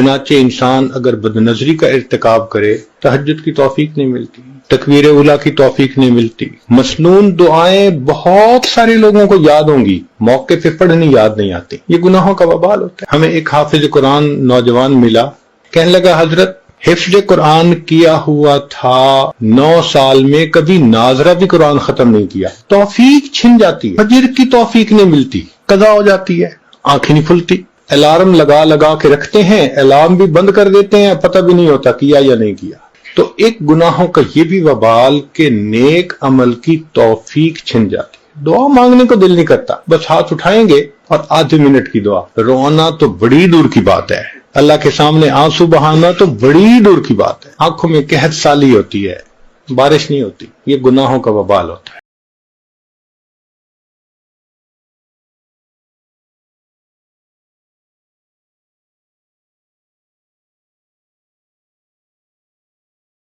چنانچہ انسان اگر بدنظری کا ارتکاب کرے تہجد کی توفیق نہیں ملتی، تکبیر اولیٰ کی توفیق نہیں ملتی، مسنون دعائیں بہت سارے لوگوں کو یاد ہوں گی، موقع پہ پڑھنی یاد نہیں آتی، یہ گناہوں کا وبال ہوتا ہے۔ ہمیں ایک حافظ قرآن نوجوان ملا، کہنے لگا حضرت حفظ قرآن کیا ہوا تھا 9 سال میں، کبھی ناظرہ بھی قرآن ختم نہیں کیا، توفیق چھن جاتی ہے، فجر کی توفیق نہیں ملتی، قضا ہو جاتی ہے، آنکھیں نہیں کھلتی، الارم لگا لگا کے رکھتے ہیں، الارم بھی بند کر دیتے ہیں، پتہ بھی نہیں ہوتا کیا یا نہیں کیا۔ تو ایک گناہوں کا یہ بھی وبال کہ نیک عمل کی توفیق چھن جاتی ہے، دعا مانگنے کو دل نہیں کرتا، بس ہاتھ اٹھائیں گے اور آدھے منٹ کی دعا، رونا تو بڑی دور کی بات ہے، اللہ کے سامنے آنسو بہانا تو بڑی دور کی بات ہے، آنکھوں میں قحط سالی ہوتی ہے، بارش نہیں ہوتی، یہ گناہوں کا وبال ہوتا ہے۔